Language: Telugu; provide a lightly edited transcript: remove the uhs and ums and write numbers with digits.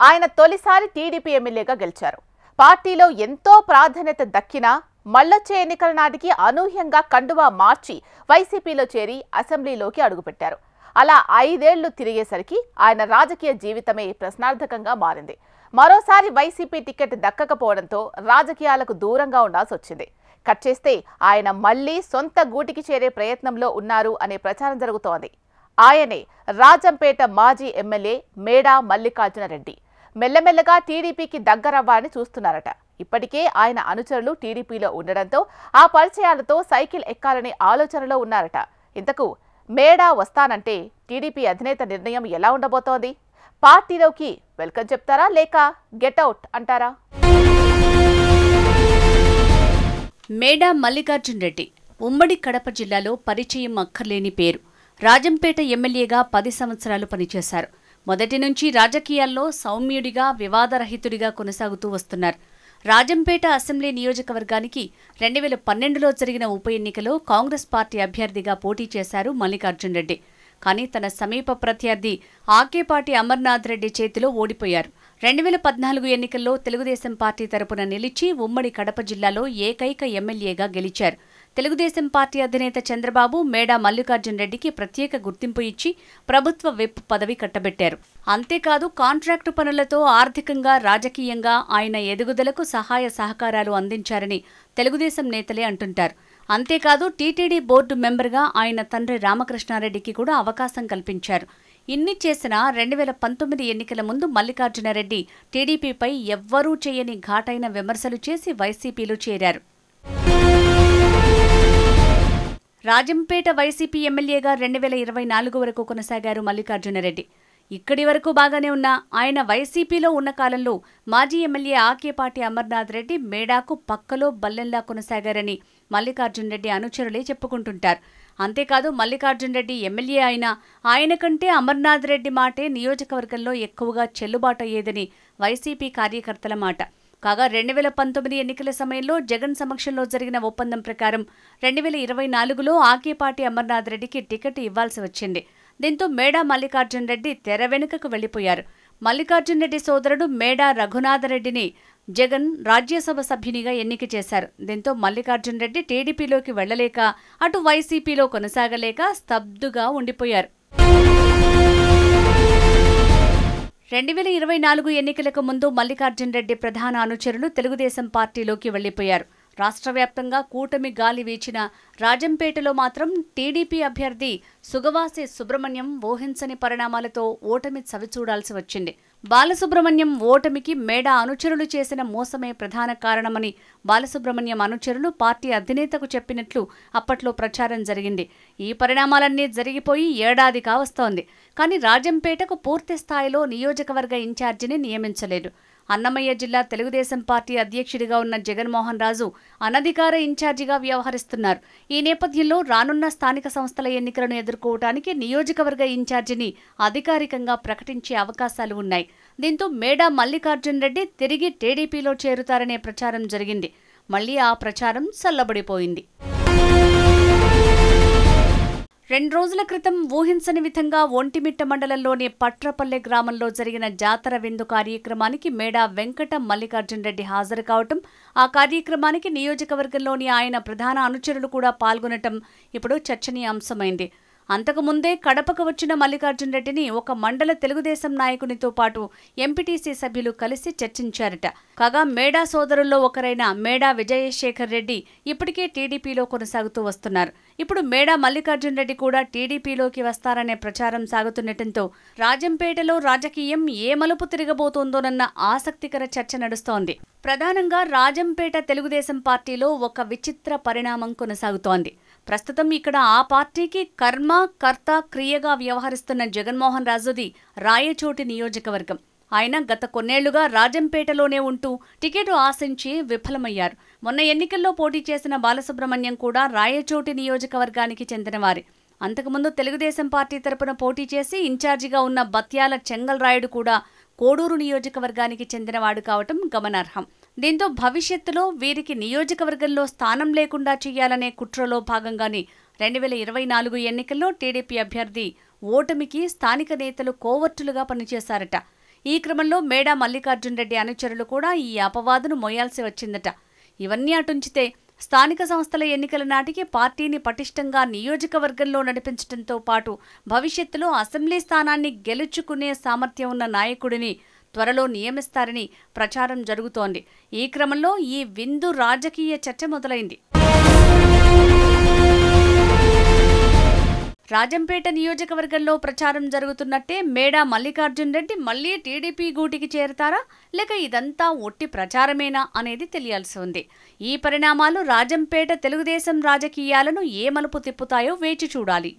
ఆయన తొలిసారి టీడీపీ ఎమ్మెల్యేగా గెలిచారు. పార్టీలో ఎంతో ప్రాధాన్యత దక్కినా మళ్ళొచ్చే ఎన్నికల నాటికి అనూహ్యంగా కండువా మార్చి వైసీపీలో చేరి అసెంబ్లీలోకి అడుగుపెట్టారు. అలా 5 ఏళ్లు తిరిగేసరికి ఆయన రాజకీయ జీవితమే ప్రశ్నార్థకంగా మారింది. మరోసారి వైసీపీ టికెట్ దక్కకపోవడంతో రాజకీయాలకు దూరంగా ఉండాల్సి వచ్చింది. కట్ చేస్తే ఆయన మళ్లీ సొంత గూటికి చేరే ప్రయత్నంలో ఉన్నారు అనే ప్రచారం జరుగుతోంది. ఆయనే రాజంపేట మాజీ ఎమ్మెల్యే మేడా మల్లికార్జున రెడ్డి. మెల్లమెల్లగా టీడీపీకి దగ్గరవ్వాలని చూస్తున్నారట. ఇప్పటికే ఆయన అనుచరులు టీడీపీలో ఉండడంతో ఆ పరిచయాలతో సైకిల్ ఎక్కాలనే ఆలోచనలో ఉన్నారట. ఇంతకు మేడా వస్తానంటే టీడీపీ అధినేత నిర్ణయం ఎలా ఉండబోతోంది? పార్టీలోకి వెల్కమ్ చెప్తారా లేక గెట్అవుట్ అంటారా? మేడా మల్లికార్జున రెడ్డి ఉమ్మడి కడప జిల్లాలో పరిచయం అక్కర్లేని పేరు. రాజంపేట ఎమ్మెల్యేగా 10 సంవత్సరాలు పనిచేశారు. మొదటి నుంచి రాజకీయాల్లో సౌమ్యుడిగా, వివాదరహితుడిగా కొనసాగుతూ వస్తున్నారు. రాజంపేట అసెంబ్లీ నియోజకవర్గానికి 2012లో జరిగిన ఉప ఎన్నికలో కాంగ్రెస్ పార్టీ అభ్యర్థిగా పోటీ చేశారు మల్లికార్జున రెడ్డి. కానీ తన సమీప ప్రత్యర్థి ఆకేపాటి అమర్నాథ్ రెడ్డి చేతిలో ఓడిపోయారు. 2014 ఎన్నికల్లో తెలుగుదేశం పార్టీ తరపున నిలిచి ఉమ్మడి కడప జిల్లాలో ఏకైక ఎమ్మెల్యేగా గెలిచారు. తెలుగుదేశం పార్టీ అధినేత చంద్రబాబు మేడా మల్లికార్జున రెడ్డికి ప్రత్యేక గుర్తింపు ఇచ్చి ప్రభుత్వ విప్ పదవి కట్టబెట్టారు. అంతేకాదు కాంట్రాక్టు పనులతో ఆర్థికంగా, రాజకీయంగా ఆయన ఎదుగుదలకు సహాయ సహకారాలు అందించారని తెలుగుదేశం నేతలే అంటుంటారు. అంతేకాదు టీటీడీ బోర్డు మెంబర్గా ఆయన తండ్రి రామకృష్ణారెడ్డికి కూడా అవకాశం కల్పించారు. ఇన్ని చేసినా 2019 ఎన్నికల ముందు మల్లికార్జున రెడ్డి టీడీపీపై ఎవ్వరూ చేయని ఘాటైన విమర్శలు చేసి వైసీపీలో చేరారు. రాజంపేట వైసీపీ ఎమ్మెల్యేగా 2024 వరకు కొనసాగారు మల్లికార్జున రెడ్డి. ఇక్కడి వరకు బాగానే ఉన్న ఆయన వైసీపీలో ఉన్న కాలంలో మాజీ ఎమ్మెల్యే ఆకేపాటి అమర్నాథ్ రెడ్డి మేడాకు పక్కలో బల్లెంలా కొనసాగారని మల్లికార్జున రెడ్డి అనుచరులే చెప్పుకుంటుంటారు. అంతేకాదు మల్లికార్జున రెడ్డి ఎమ్మెల్యే అయినా ఆయన కంటే అమర్నాథ్ రెడ్డి మాటే నియోజకవర్గంలో ఎక్కువగా చెల్లుబాటు అయ్యేదని వైసీపీ కార్యకర్తల మాట. కాగా 2019 ఎన్నికల సమయంలో జగన్ సమక్షంలో జరిగిన ఒప్పందం ప్రకారం 2024లో ఆకేపాటి అమర్నాథ్ రెడ్డికి టికెట్ ఇవ్వాల్సి వచ్చింది. దీంతో మేడా మల్లికార్జున రెడ్డి తెర వెనుకకు వెళ్లిపోయారు. మల్లికార్జున రెడ్డి సోదరుడు మేడా రఘునాథరెడ్డిని జగన్ రాజ్యసభ సభ్యునిగా ఎన్నిక చేశారు. దీంతో మల్లికార్జున రెడ్డి టీడీపీలోకి వెళ్లలేక, అటు వైసీపీలో కొనసాగలేక స్తబ్దుగా ఉండిపోయారు. 2024 ఎన్నికలకు ముందు మల్లికార్జున రెడ్డి ప్రధాన అనుచరులు తెలుగుదేశం పార్టీలోకి వెళ్లిపోయారు. రాష్ట్ర వ్యాప్తంగా కూటమి గాలి వీచిన రాజంపేటలో మాత్రం టీడీపీ అభ్యర్థి సుగవాసి సుబ్రహ్మణ్యం ఊహించని పరిణామాలతో ఓటమి చవిచూడాల్సి వచ్చింది. బాలసుబ్రహ్మణ్యం ఓటమికి మేడా అనుచరులు చేసిన మోసమే ప్రధాన కారణమని బాలసుబ్రహ్మణ్యం అనుచరులు పార్టీ అధినేతకు చెప్పినట్లు అప్పట్లో ప్రచారం జరిగింది. ఈ పరిణామాలన్నీ జరిగిపోయి ఏడాది కావస్తోంది. కానీ రాజంపేటకు పూర్తి స్థాయిలో నియోజకవర్గ ఇన్ఛార్జిని నియమించలేదు. అన్నమయ్య జిల్లా తెలుగుదేశం పార్టీ అధ్యక్షుడిగా ఉన్న జగన్మోహన్ రాజు అనధికార ఇన్ఛార్జిగా వ్యవహరిస్తున్నారు. ఈ నేపథ్యంలో రానున్న స్థానిక సంస్థల ఎన్నికలను ఎదుర్కోవడానికి నియోజకవర్గ ఇన్ఛార్జిని అధికారికంగా ప్రకటించే అవకాశాలు ఉన్నాయి. దీంతో మేడా మల్లికార్జున రెడ్డి తిరిగి టీడీపీలో చేరుతారనే ప్రచారం జరిగింది. మళ్లీ ఆ ప్రచారం చల్లబడిపోయింది. 2 రోజుల క్రితం ఊహించని విధంగా ఒంటిమిట్ట మండలంలోని పట్రపల్లె గ్రామంలో జరిగిన జాతర విందు కార్యక్రమానికి మేడా వెంకట మల్లికార్జున రెడ్డి హాజరు కావటం, ఆ కార్యక్రమానికి నియోజకవర్గంలోని ఆయన ప్రధాన అనుచరులు కూడా పాల్గొనటం ఇప్పుడు చర్చనీయాంశమైంది. అంతకుముందే కడపకు వచ్చిన మల్లికార్జున రెడ్డిని ఒక మండల తెలుగుదేశం నాయకునితో పాటు ఎంపీటీసీ సభ్యులు కలిసి చర్చించారట. కాగా మేడా సోదరుల్లో ఒకరైన మేడా విజయశేఖర్ రెడ్డి ఇప్పటికే టీడీపీలో కొనసాగుతూ వస్తున్నారు. ఇప్పుడు మేడా మల్లికార్జున రెడ్డి కూడా టీడీపీలోకి వస్తారనే ప్రచారం సాగుతుండటంతో రాజంపేటలో రాజకీయం ఏ మలుపు తిరగబోతోందోనన్న ఆసక్తికర చర్చ నడుస్తోంది. ప్రధానంగా రాజంపేట తెలుగుదేశం పార్టీలో ఒక విచిత్ర పరిణామం కొనసాగుతోంది. ప్రస్తుతం ఇక్కడ ఆ పార్టీకి కర్మ, కర్త, క్రియగా వ్యవహరిస్తున్న జగన్మోహన్ రాజుది రాయచోటి నియోజకవర్గం. ఆయన గత కొన్నేళ్లుగా రాజంపేటలోనే ఉంటూ టికెట్ ఆశించి విఫలమయ్యారు. మొన్న ఎన్నికల్లో పోటీ చేసిన బాలసుబ్రహ్మణ్యం కూడా రాయచోటి నియోజకవర్గానికి చెందినవారే. అంతకుముందు తెలుగుదేశం పార్టీ తరపున పోటీ చేసి ఇన్ఛార్జిగా ఉన్న బత్యాల చెంగల్ రాయుడు కూడా కోడూరు నియోజకవర్గానికి చెందినవాడు కావటం గమనార్హం. దీంతో భవిష్యత్తులో వీరికి నియోజకవర్గంలో స్థానం లేకుండా చేయాలనే కుట్రలో భాగంగానే 2024 ఎన్నికల్లో టీడీపీ అభ్యర్థి ఓటమికి స్థానిక నేతలు కోవర్టులుగా పనిచేశారట. ఈ క్రమంలో మేడా మల్లికార్జున్ రెడ్డి అనుచరులు కూడా ఈ అపవాదును మోయాల్సి వచ్చిందట. ఇవన్నీ అటుంచితే స్థానిక సంస్థల ఎన్నికల నాటికి పార్టీని పటిష్టంగా నియోజకవర్గంలో నడిపించడంతో పాటు భవిష్యత్తులో అసెంబ్లీ స్థానాన్ని గెలుచుకునే సామర్థ్యం ఉన్న నాయకుడిని త్వరలో నియమిస్తారని ప్రచారం జరుగుతోంది. ఈ క్రమంలో ఈ విందు రాజకీయ చర్చ మొదలైంది. రాజంపేట నియోజకవర్గంలో ప్రచారం జరుగుతున్నట్టే మేడా మల్లికార్జున్ రెడ్డి మళ్లీ టీడీపీ గూటికి చేరతారా, లేక ఇదంతా ఒట్టి ప్రచారమేనా అనేది తెలియాల్సి ఉంది. ఈ పరిణామాలు రాజంపేట తెలుగుదేశం రాజకీయాలను ఏ మలుపు తిప్పుతాయో వేచి చూడాలి.